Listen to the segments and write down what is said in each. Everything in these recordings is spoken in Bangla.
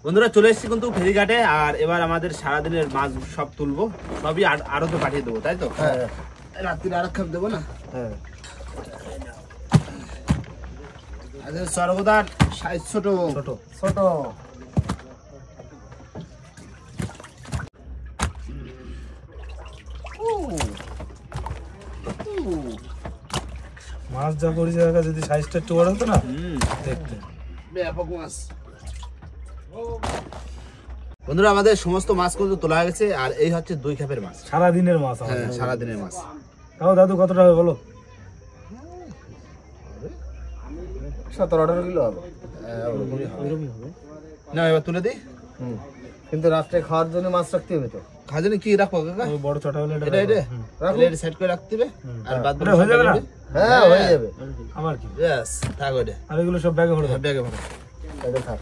বন্ধুরা চলে এসেছি কিন্তু ফেরিঘাটে, আর এবার আমাদের সারাদিনের মাছ সব তুলবো, সবই আড়তে পাঠিয়ে দেবো, তাই তো? হ্যাঁ, রাত্রির আর খাপ দেবো না। হ্যাঁ, সর্বদার সাইজ ছোট ছোট ছোট। মাছ যা করেছে যদি সাইজটা একটু বড় হতো না দেখতে ব্যাপক মাছ। বন্ধুরা আমাদের সমস্ত মাছ কিন্তু তোলা হয়ে গেছে, আর এই হচ্ছে 2 খাপের মাছ, সারাদিনের মাছ। হ্যাঁ সারাদিনের মাছ। তাও দাদু কতটা হবে বলো? 17-18 কিলো হবে। না এবার তুলে দিই, কিন্তু রাত্রে খাওয়ার জন্য মাছ রাখতে হবে তো। খাওয়ার জন্য কি রাখবো কাকা? ওই বড় ছোট হলে এটা এটা সাইড করে রাখতে হবে, আর বাদ বাকি হয়ে যাবে না? হ্যাঁ হয়ে যাবে। আমার কি यस থাক ওটা। আর এগুলো সব ব্যাগে ভরে দাও। ব্যাগে ভরে এটা থাক।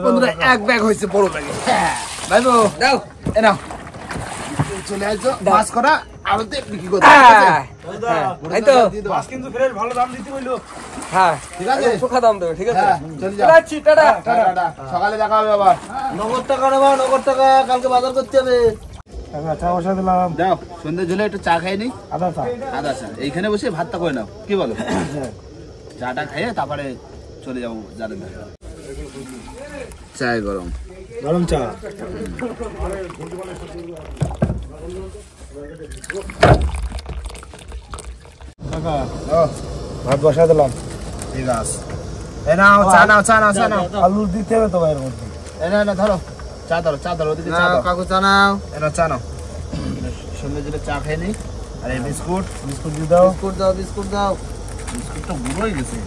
বন্ধুরা এক ব্যাগ হয়েছে, বড় ব্যাগে। ভাই বউ দাও, এ নাও, চলে আসো মাছ করা আড়তে বিক্রি করতে। এই তো মাছ কিন্তু ফ্রেশ, ভালো দাম দিতে হইলো। হ্যাঁ ঠিক আছে, সুখা দাম দেবে, ঠিক আছে? চলে যাও, যাচ্ছি, টাটা টাটা। সকালে দেখা হবে আবার। নগদ টাকা নেবা, নগদ টাকা কালকে বাজার করতে হবে। টাকা চা বসা দিলাম। দাও, সন্ধ্যে ঝুলে একটু চা খাই নি। আদা চা, আদা চা এইখানে বসে ভাতটা করে নাও, কি বলো? চাটা খাইয়ে তারপরে চলে যাবো জানেন। চায় গরম গরম চা। টাকা ভাত বসা দিলাম। ঠিক আছে, এ নাও চা নাও, চা নাও, চা নাও। আলু দিতে হবে তো ভাইয়ের মধ্যে। এ না না ধরো, চা ধরো, চা ধরো, ওদিকে চা দাও। কাকু চা নাও। এ নাও চা নাও, সন্ধ্যে ঝুলে চা খেয়ে নি। আর এই বিস্কুট বিস্কুট দিয়ে দাও। বিস্কুট দাও, বিস্কুট দাও। বিস্কুট তো বুড়ো হয়ে গেছে।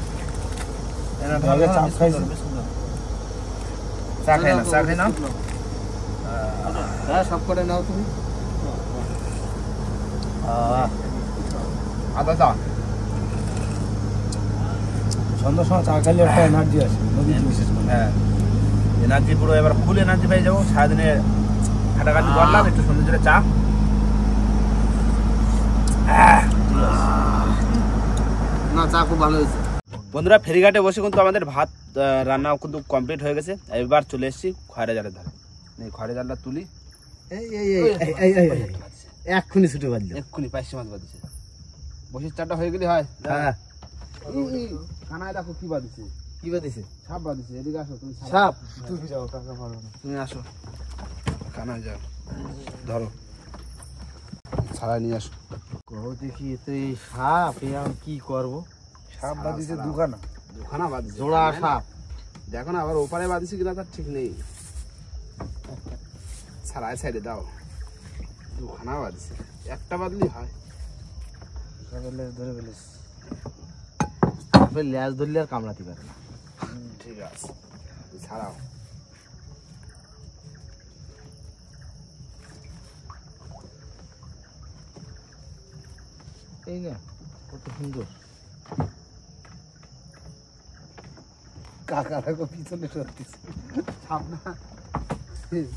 এ নাও ধরো, চা বিস্কুট খাইছি। দাও, বিস্কুট দাও। চা খাই না, চা খাই নাও। হ্যাঁ সব করে নাও তুমি। আদা চা। সন্ধ্যার সময় চা খাইলে একটা এনার্জি আসে, নদীতে বিশেষ করে। হ্যাঁ এনার্জি পুরো এবার ফুল এনার্জি পেয়ে যাবো। সারাদিনে খাটাখাটি করলাম, একটু সন্ধ্যে ঝুলে চা। না চা খুব ভালো হয়েছে। বন্ধুরা ফেরিঘাটে বসে কিন্তু আমাদের ভাত রান্না কিন্তু কমপ্লিট হয়ে গেছে। এবার চলে এসেছি খয়রা জালের ধারে। খয়রা জালটা তুলি। এক্ষুনি ছুটে বাজলো। এক্ষুনি 500 মাছ বাঁধিছে। বসির চারটা হয়ে গেলে হয়। হ্যাঁ কানায় দেখো কি বাঁধিছে। কি বাদিছে? সাপ বাঁধিছে। এদিকে আসো তুমি। সাপ? তুমি যাও, টাকা পারো না। তুমি আসো, কানায় যাও, ধরো ছাড়াই নিয়ে আসো। কও দেখি তো এই সাপ, এ আমি কি করবো? সাপ বাদিছে দুখানা। দুখানা বাঁধিছে, জোড়া সাপ। দেখো না আবার ওপারে বাঁধিছে কিনা তার ঠিক নেই। ছাড়াই সাইডে দাও, দুখানা বাঁধিছে, একটা বাঁধলি হয়। ধরে ফেলিস, ল্যাজ ধরলে আর কামড়াতে পারে না। ঠিক আছে ছাড়াও। এই না কত সুন্দর। কাকারা পিছনে সত্যিছে সাপ না,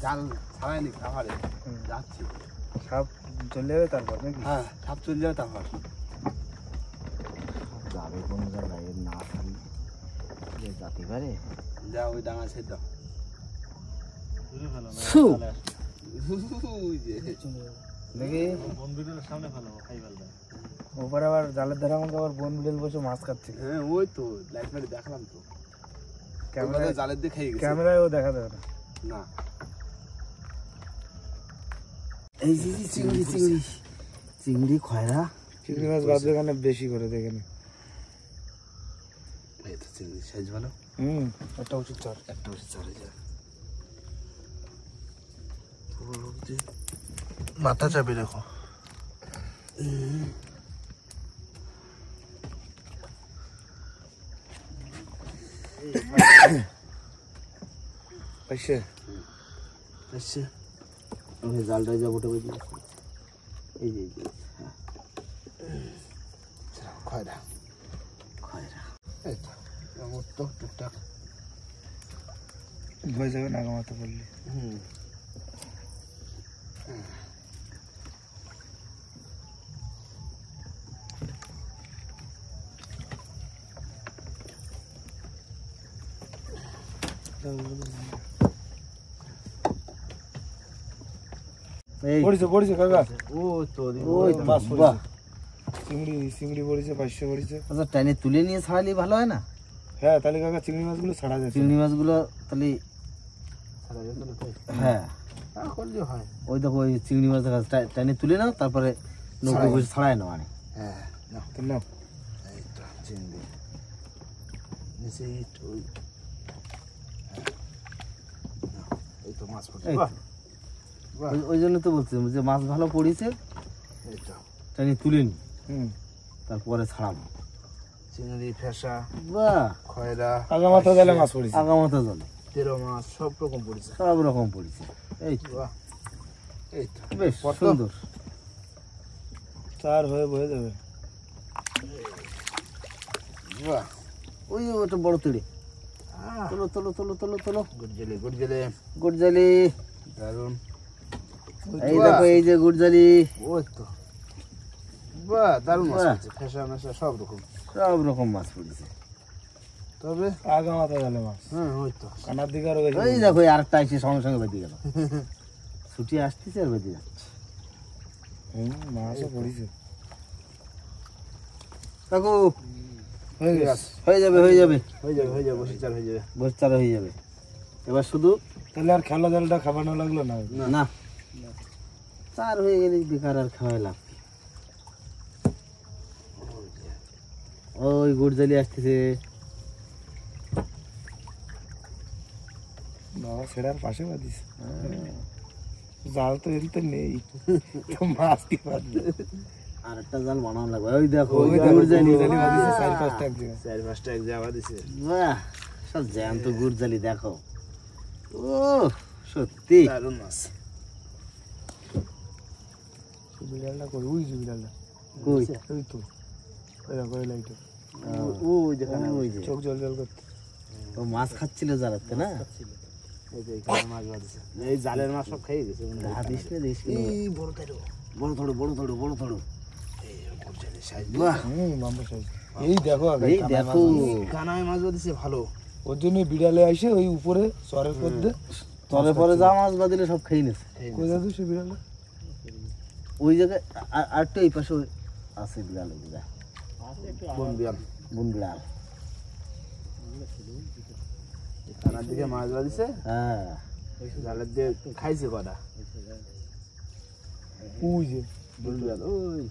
জাল ছাড়াইনি খাবারে যাচ্ছি। সাপ চলে যাবে তারপর নাকি? হ্যাঁ সাপ চলে যাবে তারপর। যাবে কোন জায়গায় না ছাড়লে যেতে পারে। যাও ওই ডাঙা ছেড়ে দাও। দেখি ওপরে আবার জালের ধারে আমাকে আবার বন বিড়াল বসে মাছ খাচ্ছে। হ্যাঁ ওই তো লাইট মারি দেখলাম তো, ক্যামেরায় জালের দিয়ে খেয়ে গেছে। ক্যামেরায়ও দেখা যাবে না। না এই যে চিংড়ি চিংড়ি চিংড়ি খয়রা চিংড়ি মাছ বাদ এখানে বেশি করে দেখেন। এই তো চিংড়ি সাইজ ভালো। একটা উচিত চর, একটা বসে চলে যায়। মাথা চাপি রাখো। পাইছে আচ্ছা আমি জালটা যাবো ওটা বুঝি। এই যে খয়রা খয়রা, এই তো আমার তো টুকটাক হয়ে যাবে না, মাথা পড়লে। পড়েছে কাকা। ওই তো মাছ বাহ, চিংড়ি পড়েছে, 500 পড়েছে। আচ্ছা টাইনে তুলে নিয়ে ছাড়ালে ভালো হয় না? হ্যাঁ তাহলে কাকা চিংড়ি মাছগুলো ছাড়া যাচ্ছে। চিংড়ি মাছগুলো তাহলে হ্যাঁ ওই দেখো ওই চিংড়ি মাছ দেখা টাইনে তুলে নাও, তারপরে নৌকো বসে ছাড়াই নাও। মানে হ্যাঁ নাও তো নাও। এই তো চিংড়ি নিচে এই তো মাছ পড়ছে। বাহ ওই জন্য তো বলছি যে মাছ ভালো পড়েছে, এই তো টাইনে তুলে নি, হুম তারপরে ছাড়াবো। চিংড়ি, ফেসা, বাহ, খয়রা, আগামাথা জালে মাছ পড়েছে। আগামাথা জলে তেরো মাছ সব রকম পড়েছে। সব রকম পড়েছে। এই তো বাহ, এই তো বেশ সুন্দর। চার হয়ে বয়ে যাবে। বাহ, ওই ওটা বড় তেড়ে, তোলো তোলো তোলো তোলো তোলো। গুড জেলে, গুড জেলে, গুড জালি, দারুন। এই দেখো এই যে গুড জালি। ওই তো বাহ, দারুন মাছ পড়েছে। ফেসা মেশা সব রকম, সব রকম মাছ পড়েছে। তবে আগামাথা জালে মাছ। হ্যাঁ ওই তো কানার দিকে আরো বেশি। ওই দেখো আরেকটা এসে সঙ্গে সঙ্গে বেঁধে গেল, ছুটি আসতেছে আর বেঁধে যাচ্ছে। মাছও পড়েছে কাকু। হয়ে গেছে, হয়ে যাবে হয়ে যাবে হয়ে যাবে, হয়ে যাবে, বসে চার হয়ে যাবে। বস্তার হয়ে যাবে। এবার শুধু তাহলে আর খেলা জালটা খাবানো লাগলো না। না চার হয়ে গেলে বেকার আর খাওয়াই লাভ কি? ওই গুড় জালি আসতেছে। বাবা সেটার পাশে বাঁধিস, জাল তো এদিকে নেই, মাছ কি বাঁধবে? আর একটা জাল বানানো লাগবে। ওই দেখো ওই গুড় জালি, চার পাঁচটা এক জায়গা বাঁধিছে। বাহ, সব জ্যান্ত গুড় জালি দেখো। ও সত্যি দারুন মাছ। বিড়ালটা কই? ওই যে বিড়ালটা, কই? ওই তো ওই দেখো ওই লাইটে, ওই যেখানে ওই যে চোখ জল জল করতে। ও মাছ খাচ্ছিল জালাতে না? এই যে এখানে মাছ বাঁধিছে, এই জালের মাছ সব খেয়ে গেছে। দিস না দিস না। এই বড় তাইরো, বড় থড়ো বড় থড়ো বড় থড়ো। এই গুড়জালি সাইজ। বাহ, লম্বা সাইজ। এই দেখো এই দেখো কানায় মাছ বাঁধিছে ভালো। ওর জন্য বিড়ালে আইসে ওই উপরে চরের মধ্যে তলে পরে যা মাছ বাঁধিলে সব খেয়ে নেছে। কই যাচ্ছে সে বিড়ালে? ওই জায়গায় আরেকটা এই পাশে আছে বিড়াল, বন বিড়াল, বন বিড়াল। কানার দিকে মাছ বাঁধিছে, হ্যাঁ জালের দিয়ে খাইছে কটা। ওই যে বন বিড়াল, ওই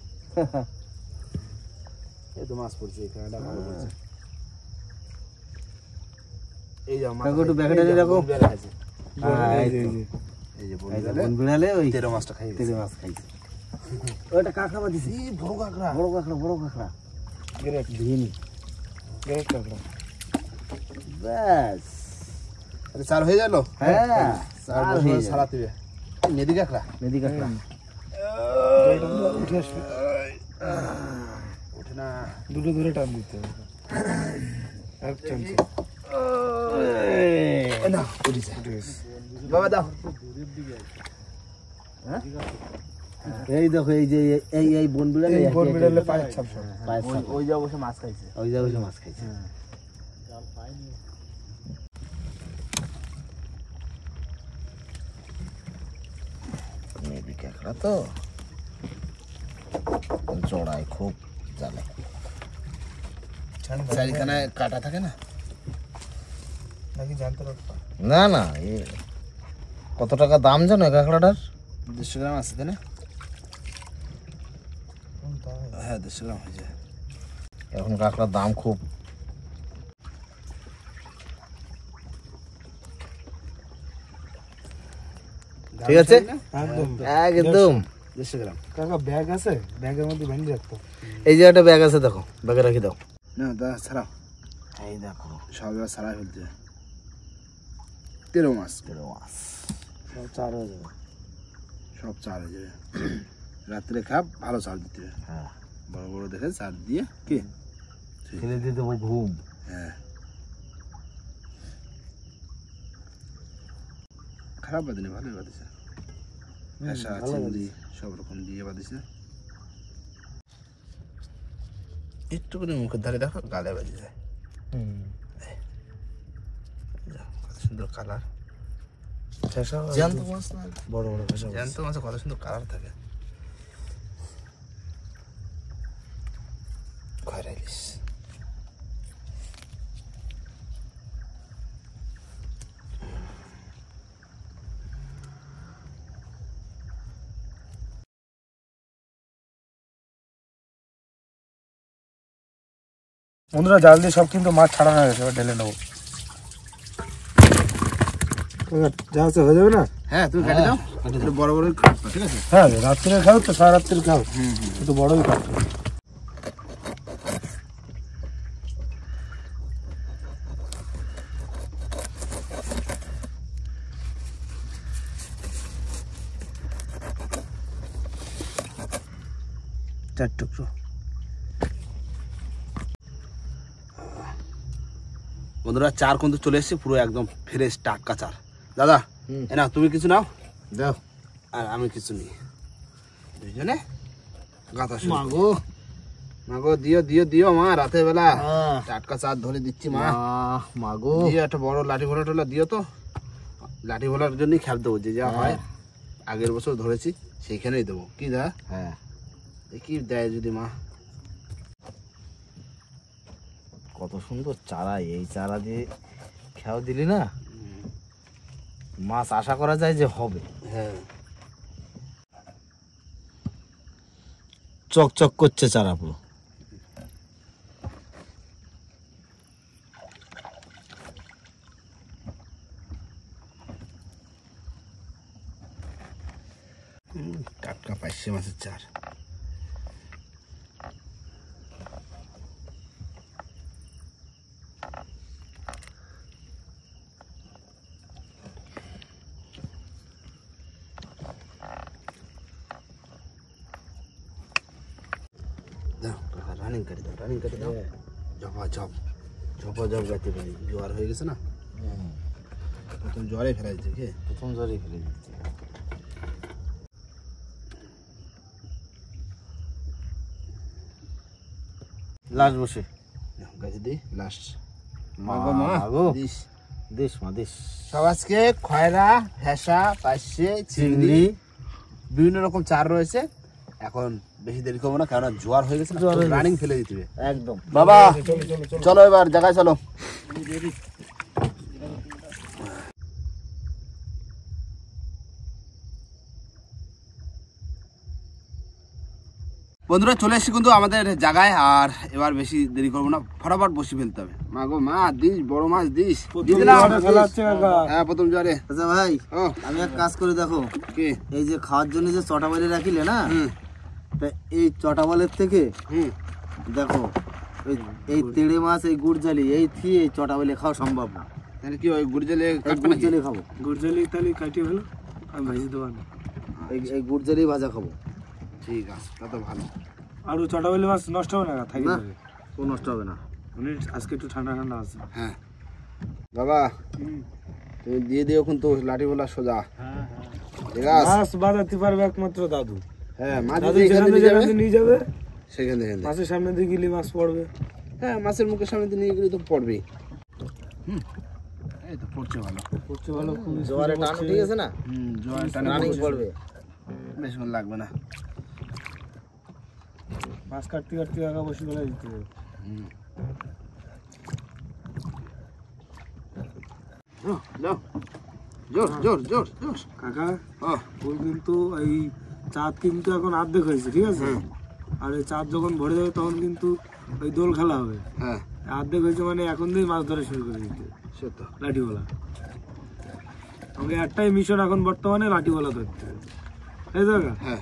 এই তো মাছ পড়ছে, কানাটা ভালো পড়ছে। এই যে মাছ, একটু ব্যাকেটে নিয়ে রাখো। এই যে এই যে বন বিড়ালে ওই তেরো মাছটা খাইছে। তেরে মাছ খাইছে। ওইটা কাঁকড়া বাঁধিছে, এই বড় কাঁকড়া, বড় কাঁকড়া বড় কাঁকড়া। গ্রেট ভিনি গ্রেট কাঁকড়া। ব্যাস, আরে চার হয়ে গেল। হ্যাঁ চার বছর ছাড়াতে হবে। নেদি কাঁকড়া, নদী কাঁকড়া উঠে আসবে, ওঠে না, দুটো ধরে টান দিতে হবে। এক চামচে না উঠেছে, বাবা দাও। এই দেখো এই যে এই এই বন বিড়াল, এই বন বিড়ালে পায়ের ছাপ সব। পায়ের ছাপ। ওই যা বসে মাছ খাইছে, ওই যে বসে মাছ খাইছে। নেদি কাঁকড়া তো জড়ায় খুব জালে, চারিখানে কাটা থাকে না নাকি জানতে পারতো না না, কত টাকা দাম জানো কাঁকড়াটার? 150 গ্রাম আছে তাই না? হ্যাঁ 150 গ্রাম হয়ে যায় এখন কাঁকড়ার দাম খুব। ঠিক আছে, একদম একদম 150 গ্রাম। কাকা ব্যাগ আছে, ব্যাগের মধ্যে ভেঙে রাখতো। এই যে একটা ব্যাগ আছে দেখো, ব্যাগে রাখি দাও। না দা ছাড়াও, এই দেখো সব ছাড়া ফেলতে 13 মাছ, সব চার হয়ে যাবে। সব চার হয়ে যাবে। রাত্রে খাপ ভালো চাল দিতে হবে, হ্যাঁ বড় বড় দেখে চার দিয়ে কি ফেলে দিয়ে দেবো ঘুম। হ্যাঁ খারাপ বাদিনি, ভালোই বাদিছে। ফ্যাসা চিংড়ি সব রকম দিয়ে বাঁধিছে। একটু করে মুখের ধারে দেখো গালে বাজে যায়। কত সুন্দর কালার। জ্যান্ত মাছ না, বড় বড় ফ্যাসা জ্যান্ত মাছে কত সুন্দর কালার থাকে। খয়রা ইলিশ বন্ধুরা, জাল দিয়ে সব কিন্তু মাছ ছাড়ানো হয়ে গেছে, এবার ঢেলে নেবো। যা আছে হয়ে যাবে না? হ্যাঁ তুমি কেটে দাও, বড় বড় কাটবা, ঠিক আছে? হ্যাঁ রাত্রে খাও তো, সারা রাত্রে খাও, একটু বড়ই কাটবে। চার টুকরো। বন্ধুরা চার কিন্তু চলে এসছে, পুরো একদম ফ্রেশ টাটকা চার। দাদা এ না, তুমি কিছু নাও, দাও, আর আমি কিছু নিই, দুইজনে গাথা শুরু। মাগো মাগো, দিও দিও দিও মা, রাতের বেলা টাটকা চার ধরে দিচ্ছি মা। মাগো দিও, একটা বড় লাঠি ভোলা টোলা দিও তো, লাঠি ভোলার জন্যই খেয়াল দেবো, যে যা হয় আগের বছর ধরেছি সেইখানেই দেবো। কি দা? হ্যাঁ কি দেয় যদি মা। কত সুন্দর চারা, এই চারা দিয়ে খেয়াও দিলি না, মাছ আশা করা যায় যে হবে। হ্যাঁ চকচক করছে চারা পুরো। টাটকা পাইছে মাছের চার। রানিং কাটি দাও, রানিং কাটি দাও, ঝপা ঝপ ঝপা ঝপ গাইতে পারি। জোয়ার হয়ে গেছে না, প্রথম জোয়ারে ফেলা দিচ্ছে, কে প্রথম জোয়ারে ফেলে দিচ্ছে। লাস্ট বসে গাইতে দিই, লাস্ট দিস দিস মা দিস। সব আজকে খয়রা, ফ্যাসা, পাইছে, চিংড়ি, বিভিন্ন রকম চার রয়েছে। এখন বেশি দেরি করবো না, কারণ জোয়ার হয়ে গেছে, রানিং ফেলে দিতে হবে একদম। বাবা চলো এবার জায়গায় চলো। বন্ধুরা চলে এসেছি কিন্তু আমাদের জায়গায়, আর এবার বেশি দেরি করবো না, ফটাফট বসে ফেলতে হবে। মা গো মা, দিস বড় মাছ দিস। হ্যাঁ প্রথম জোয়ারে। আচ্ছা ভাই, আমি এক কাজ করে দেখো, কি এই যে খাওয়ার জন্য যে চটা বলে রাখিলে না, এই চটা বলের থেকে দেখো এই তেড়ে মাছ, এই গুড়জালি, এই থিয়ে চটা বলে খাওয়া সম্ভব না। তাহলে কি ওই গুড়জালি? গুড়জালি খাবো, গুড়জালি তাহলে কাটিয়ে ফেলো, আমি ভাজি দেবো না। এই গুড়জালি ভাজা খাবো। ঠিক আছে, তা তো ভালো। আর ও চটাবেলি মাছ নষ্ট হবে না, থাকি না কোনো নষ্ট হবে না, মানে আজকে একটু ঠান্ডা ঠান্ডা আছে। হ্যাঁ বাবা তুমি দিয়ে দিও কিন্তু লাঠি বলা সোজা। ঠিক আছে, মাছ বাজাতে পারবে একমাত্র দাদু। হ্যাঁ মাছ দাদু যেখানে যেখানে নিয়ে যাবে সেখানে মাছের সামনে দিয়ে গেলে মাছ পড়বে। হ্যাঁ মাছের মুখের সামনে দিয়ে নিয়ে গেলে তো পড়বেই। এই তো পড়ছে ভালো, পড়ছে ভালো, খুব জোয়ারে টান ঠিক আছে না, জোয়ার টানে রানিং পড়বে, বেশিক্ষণ লাগবে না। মাছ কাটতে কাটতে আগা বসে গেলে দিতে হবে। জোর জোর জোর জোর কাকা ওই কিন্তু এই চাঁদ কিন্তু এখন অর্ধেক হয়েছে, ঠিক আছে? আর এই চাঁদ যখন ভরে যাবে তখন কিন্তু ওই দোল খেলা হবে। হ্যাঁ অর্ধেক হয়েছে মানে এখন দিয়ে মাছ ধরা শুরু করে দিতে, সে তো লাঠিওয়ালা। আমাকে একটাই মিশন এখন বর্তমানে, লাঠিওয়ালা ধরতে হবে, তাই তো কাকা? হ্যাঁ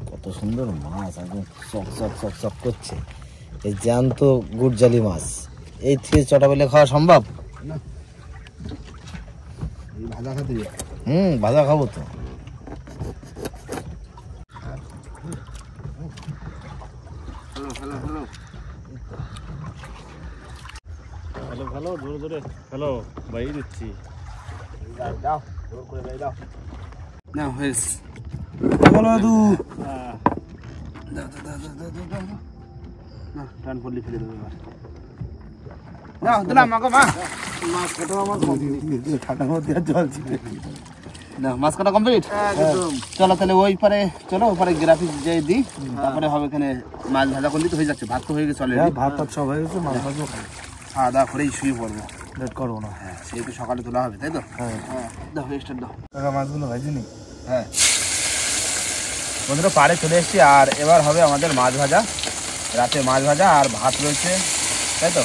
কত সুন্দর মাছ, একদম চক চক চক চক করছে। এই জ্যান্ত গুড়জালি মাছ, এই থেকে চটা বেলে খাওয়া সম্ভব? ভাজা খাতে ভাজা খাবো তো। ভালো ভালো জোরে জোরে হ্যালো ভাই দিচ্ছি দাও জোর করে ভাই দাও না হয়েছে বলো দু না টান পড়লি ফেলে দেবো এবার না দিলাম মাগো মা মাছ কাটা আমার খাটার মধ্যে আর জল ছিল না মাছ কাটা কমপ্লিট চলো তাহলে ওই পারে চলো ওপারে গ্রাফিক্স যে দিই তারপরে হবে এখানে মাছ ভাজা করলে তো হয়ে যাচ্ছে ভাত তো হয়ে গেছে অলরেডি ভাত টাত সব হয়ে গেছে মাছ ভাজবো খাওয়া দাওয়া করেই শুয়ে পড়বো লেট করবো না হ্যাঁ সেই তো সকালে তোলা হবে তাই তো হ্যাঁ দাও স্টার্ট দাও কাকা মাছগুলো ভাজিনি হ্যাঁ বন্ধুরা পাড়ে চলে এসেছি আর এবার হবে আমাদের মাছ ভাজা রাতে মাছ ভাজা আর ভাত রয়েছে তাই তো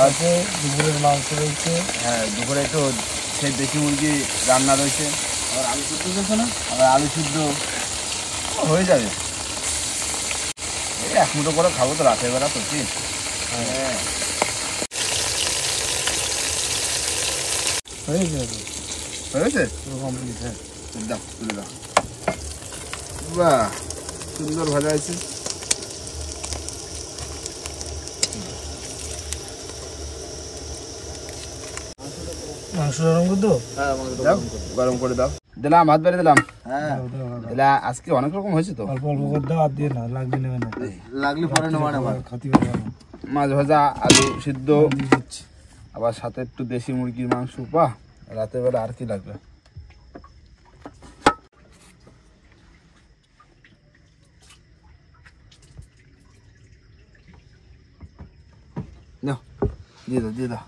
আছে দুপুরের মাংস রয়েছে হ্যাঁ দুপুরে একটু সেই দেশি মুরগি রান্না রয়েছে আবার আলু সিদ্ধ রয়েছে না আবার আলু সিদ্ধ হয়ে যাবে এই এক মুঠো করে খাবো তো রাতের বেলা তো কি হ্যাঁ হয়ে গেছে হয়ে গেছে পুরো কমপ্লিট হ্যাঁ দাও তুলে দাও বাহ সুন্দর ভাজা আছে মাংস গরম করে দাও দাও গরম করে দাও দিলাম ভাত বেড়ে দিলাম হ্যাঁ তাহলে আজকে অনেক রকম হয়েছে তো অল্প অল্প করে দাও আর দিয়ে না লাগবে নেবে না লাগলে পরে নেওয়া নেওয়া খাতি হবে না মাছ ভাজা আলু সিদ্ধ দিয়ে দিচ্ছি আবার সাথে একটু দেশি মুরগির মাংস বাহ রাতের বেলা আর কি লাগবে নাও দিয়ে দাও দিয়ে দাও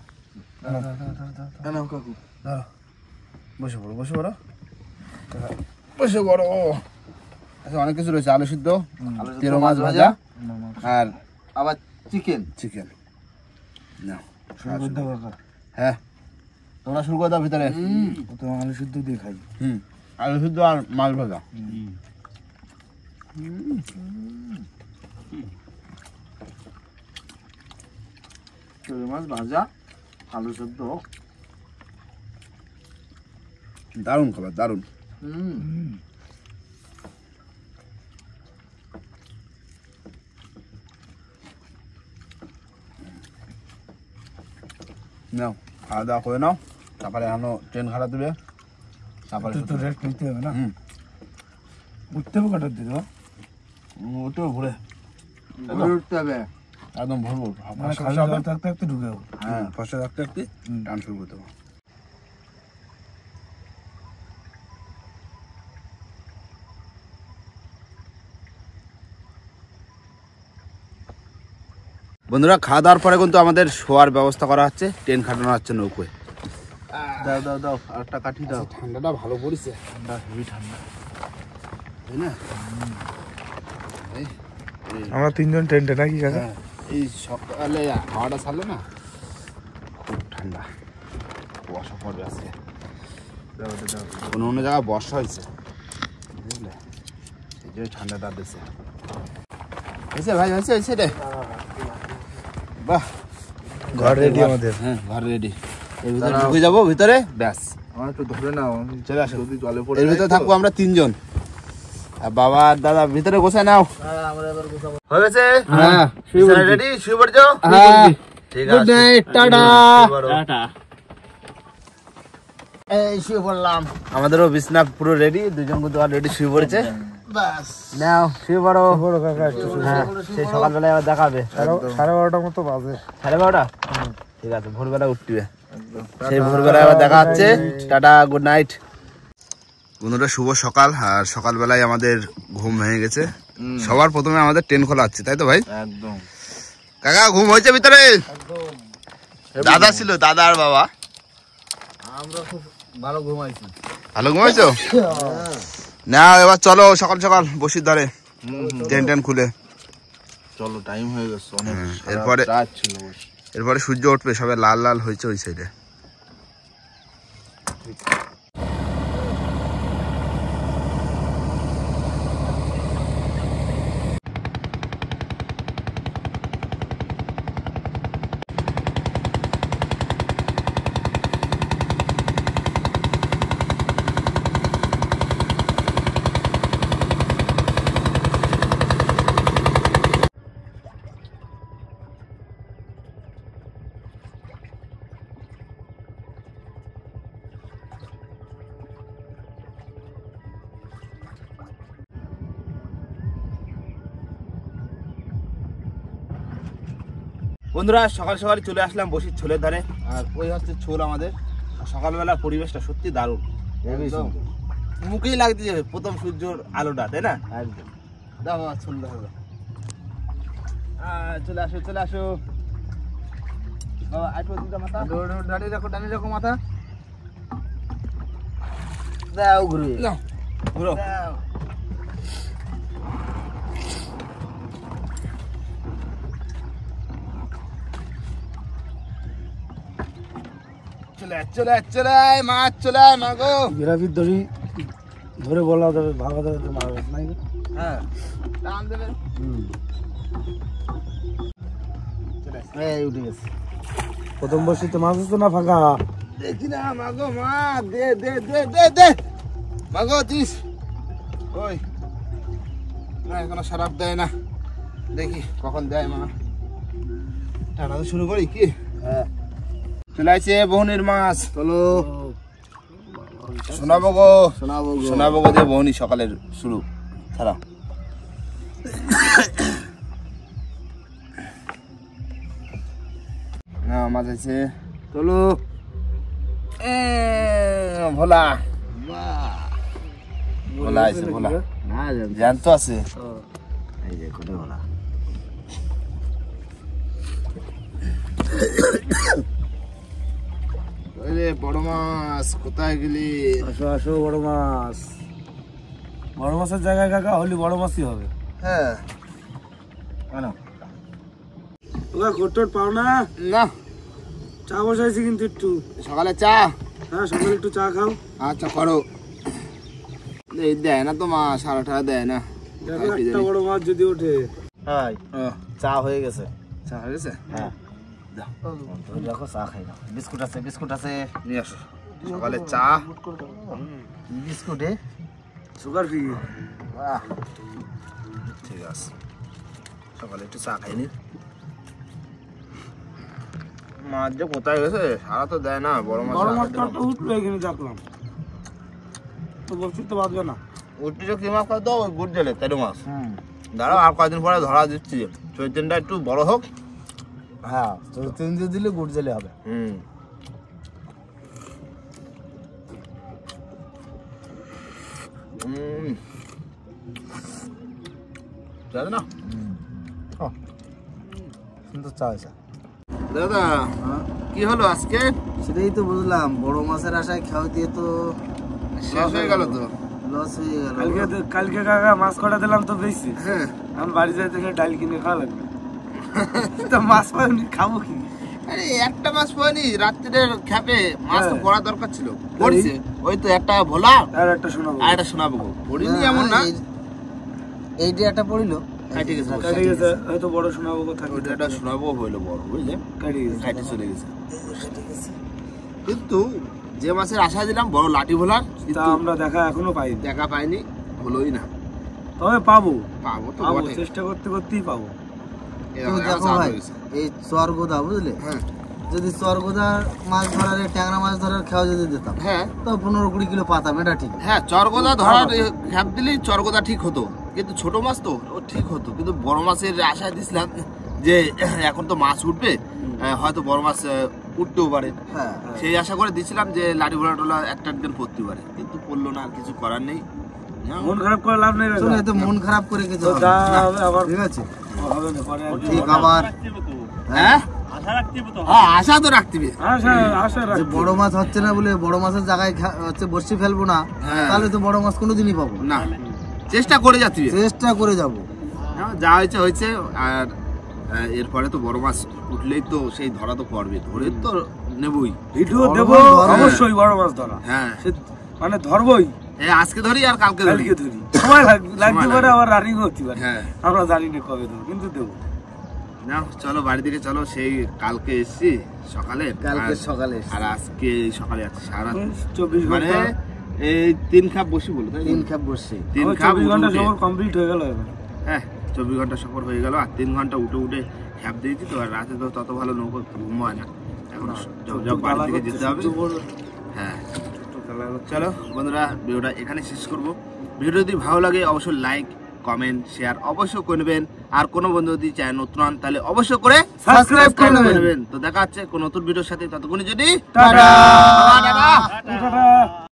নাও কাকু দাঁড়াও বসে পড়ো বসে পড়ো বসে পড়ো আচ্ছা অনেক কিছু রয়েছে আলু সিদ্ধ তেরো মাছ ভাজা আর আবার চিকেন চিকেন নাও শুরু করে দাও কাকা হ্যাঁ তোমরা শুরু করে দাও ভিতরে তো আলু সিদ্ধ দিয়ে খাই আলু সিদ্ধ আর মাছ ভাজা চিংড়ি মাছ ভাজা আলু সেদ্ধ দারুণ খাবার দারুণ নাও খাওয়া দাওয়া করে নাও তারপরে এখনো ট্রেন খারাপ দেবে তারপরে তো রেস্ট নিতে হবে না হুম উঠতে হবে কাটার দিকে ওটাও ঘুরে উঠতে হবে একদম ভরবো মানে খালি থাকতে থাকতে ঢুকে যাবো হ্যাঁ ফসে রাখতে রাখতে টান শুরু করতে হবে বন্ধুরা খাওয়া দাওয়ার পরে কিন্তু আমাদের শোয়ার ব্যবস্থা করা হচ্ছে ট্রেন খাটানো হচ্ছে নৌকোয় দাও দাও দাও আরেকটা কাঠি দাও ঠান্ডাটা ভালো পড়েছে ঠান্ডা হেভি ঠান্ডা তাই না আমরা তিনজন টেন্টে নাকি কাকা হ্যাঁ এই সকালে হাওয়াটা ছাড়লো না খুব ঠান্ডা কুয়াশা পড়বে আজকে দাও দাও কোনো অন্য জায়গায় বর্ষা হয়েছে বুঝলে সেই জন্য ঠান্ডাটা দিচ্ছে হয়েছে ভাই হয়েছে হয়েছে রে বাহ ঘর রেডি আমাদের হ্যাঁ ঘর রেডি এর ভিতরে ঢুকে যাবো ভিতরে ব্যাস আমার একটু ধরে নাও আমি চলে আসো যদি জলে পড়ে এর ভিতরে থাকবো আমরা তিনজন আর বাবা আর দাদা ভিতরে বসে নাও আমরা এবার গোছাবো হয়ে গেছে হ্যাঁ রেডি শুয়ে পড়ছো হ্যাঁ ঠিক গুড আছে নাইট টাটা টাটা এই শুয়ে পড়লাম আমাদেরও বিছনা পুরো রেডি দুজন কিন্তু রেডি শুয়ে পড়েছে বাস নাও শুয়ে পড়ো বড় কাকা একটু হ্যাঁ সেই সকালবেলায় আবার দেখাবে 12:30 মতো বাজে 12:30 ঠিক আছে ভোরবেলা উঠবে সেই ভোরবেলায় আবার দেখা হচ্ছে টাটা গুড নাইট বন্ধুরা শুভ সকাল আর সকালবেলায় আমাদের ঘুম ভেঙে গেছে সবার প্রথমে আমাদের ট্রেন খোলা হচ্ছে তাই তো ভাই একদম কাকা ঘুম হয়েছে ভিতরে দাদা ছিল দাদা আর বাবা আমরা খুব ভালো ঘুমাইছি ভালো ঘুমাইছো না এবার চলো সকাল সকাল বসির ধরে ট্রেন ট্রেন খুলে চলো টাইম হয়ে গেছে অনেক এরপরে রাত ছিল এরপরে সূর্য উঠবে সবাই লাল লাল হয়েছে ওই সাইডে বন্ধুরা সকাল সকাল চলে আসলাম বসির ছোলের ধারে, আর ওই হচ্ছে ছোল আমাদের। সকালবেলা পরিবেশটা সত্যি দারুণ, একদম মুখেই লাগতেছে প্রথম সূর্যর আলোটা, তাই না? একদম দাও বাবা ছোল দাও, চলে আসো চলে আসো বাবা। আইটো দুটা মাথা দাঁড়িয়ে রাখো মাথা দাও ঘুরে নাও ঘুরো। চলে চলে চলে মাছ চলে মা গো। গ্রাফির ধরে বলা যাবে, ভাগা যাবে তো মাছ নাই। হ্যাঁ টান দেবে। এই উঠে গেছে। প্রথম বর্ষিতে মাছ হচ্ছে না ফাঁকা। দেখি না মাগো মা, দে দে দে দে দে মাগো দিস। ওই না এখনো সারাপ দেয় না, দেখি কখন দেয় মা। টানা তো শুরু করি কি? হ্যাঁ চলে আসছে বহনির মাছ, চলো শোনাবো গো শোনাবো গো। শোনাবো গো দিয়ে বহনি সকালের শুরু। ছাড়া না মাছ আছে, চলো ভোলা ভোলা আছে, ভোলা না জ্যান্ত আছে। এই যে কোটে বলা ওরে বড় মাছ কোথায় গেলি? আসো আসো বড় মাছ। বড় মাছের জায়গায় কাকা হলি বড় মাছই হবে। হ্যাঁ কেন ওরা ঘোট্টোট পাও না? না চা বসাইছি কিন্তু একটু। সকালে চা? হ্যাঁ সকালে একটু চা খাও। আচ্ছা করো। এই দেয় না তো মা, 8.5 দেয় না। দেখো একটা বড় মাছ যদি ওঠে। হাই চা হয়ে গেছে। চা হয়ে গেছে? হ্যাঁ দেখো চা খাই না। বিস্কুট আছে বিস্কুট আছে। নিয়ে আসো সকালে চা। বিস্কুটে সুগার ফ্রি। বাহ ঠিক আছে, সকালে একটু চা খাইনি। মাছ যে কোথায় গেছে, সারা তো দেয় না। বড় মাছ বড় মাছটা একটা উঠলো এখানে দেখলাম তো, বলছি তো বাঁধবে না। উঠতে কি মাছ খাওয়া তো ওই গুড় জেলে তেরো মাছ। দাঁড়াও আর কয়েকদিন পরে ধরা দিচ্ছি, চৈতনটা একটু বড় হোক। হ্যাঁ তো 3 দিয়ে দিলে গুড় জেলে হবে। হুম যাবে না সুন্দর চা হয়েছে। দাদা কি হলো আজকে? সেটাই তো বুঝলাম, বড় মাছের আশায় খাওয়া দিয়ে তো শেষ হয়ে গেল তো। লস হয়ে গেল। কালকে কাকা মাছ কটা দিলাম তো বেশি। হ্যাঁ আমি বাড়ি যাই থেকে ডাল কিনে খাওয়া লাগবে। তো মাছ পাইনি খাবো কি? আরে একটা মাছ পাইনি, রাত্রিরে খেপে মাছ তো পড়া দরকার ছিল, পড়ছে। ওই তো একটা ভোলা আর একটা শোনাবো। আর একটা শোনাবো। পড়িনি এমন না। এইটা একটা পড়িল কাটে গেছে, কাটে গেছে হয়তো বড় শোনাবো কোথায়। ওইটা একটা শোনাবো হইলো বড়, বুঝলে? কাটে গেছে। কাটে চলে গেছে। কিন্তু যে মাছের আশা দিলাম বড় লাঠি ভোলার, তা কিন্তু আমরা দেখা এখনো পাইনি। দেখা পাইনি, হলোই না। তবে পাবো পাবো তো পাবো, বটে। চেষ্টা করতে করতেই পাবো। এরকম তুমি দেখো চাপ ভাই, হয়ে গেছে। এই চরগোদা বুঝলে, হ্যাঁ যদি চরগোদার মাছ ধরার ট্যাংরা মাছ ধরার খেয়াল যদি দিতাম হ্যাঁ তো 15-20 কিলো পাতাম, এটা ঠিক। হ্যাঁ চরগোদা ধরার খ্যাপ দিলেই চরগোদা ঠিক হতো, কিন্তু ছোট মাছ তো ও ঠিক হতো। কিন্তু বড় মাছের আশায় দিছিলাম যে এখন তো মাছ উঠবে, হয়তো বড় মাছ উঠতেও পারে, হ্যাঁ সেই আশা করে দিছিলাম যে লাঠি ভোলা টোলা একটা দিন পড়তে পারে, কিন্তু পড়লো না। আর কিছু করার নেই। মন খারাপ করে লাভ নেই। শোনো, এতে মন খারাপ করে কিছু তো হবে যা না। হবে আবার ঠিক আছে হবে না, পরে আর কি ঠিক বলবো। আবার হ্যাঁ হ্যাঁ আশা তো রাখতে হবে। আশা আশা যে রাখছি। বড় মাছ হচ্ছে না বলে বড় মাছের জায়গায় হচ্ছে বর্ষি ফেলবো না, হ্যাঁ। তাহলে তো বড় মাছ কোনোদিনই পাবো না। না চেষ্টা করে যাচ্ছি, চেষ্টা করে যাব। যা হয়েছে হয়েছে। আর এরপরে তো বড় মাছ উঠলেই তো সেই ধরা তো পড়বে, ধরে তো নেবই। ভিডিও বড় দেবো মাছ ধরে। অবশ্যই, বড় মাছ ধরা। হ্যাঁ সে মানে ধরবই, আজকে ধরি আর কালকে ধরি। কালকে ধরি। সময় লাগতে সময় পারে, লাগবে। আবার রানিং হতে পারে। হ্যাঁ আমরা জানি না কবে দেবো, কিন্তু দেবো। না চলো বাড়ি থেকে চলো। সেই কালকে এসছি সকালে, কালকে আর- সকালে এসছি। আর আজকে এই সকালে আছি সারা 24 মানে ঘন্টা, এই 3 খাপ বসি বলো তাই 3 খাপ বর্ষি। 3 আমার খাপ 24 ঘন্টা উঠে সফর কমপ্লিট হয়ে গেল এবার। হ্যাঁ 24 ঘন্টা সফর হয়ে গেল। আর 3 ঘন্টা উঠে উঠে খ্যাপ দিয়েছি তো। আর রাতে তো তত ভালো নৌকো ঘুম হয় না, এখন জব বাড়ি থেকে যেতে হবে। হ্যাঁ চলো বন্ধুরা, ভিডিওটা এখানে শেষ করব। ভিডিও যদি ভালো লাগে অবশ্যই লাইক কমেন্ট শেয়ার অবশ্যই করে নেবেন। আর কোনো বন্ধু যদি চ্যানেল নতুন হন তাহলে অবশ্যই করে সাবস্ক্রাইব করে নেবেন। তো দেখা হচ্ছে কোনো নতুন ভিডিওর সাথে, ততক্ষণের জন্য টাটা। টাটা। টাটা।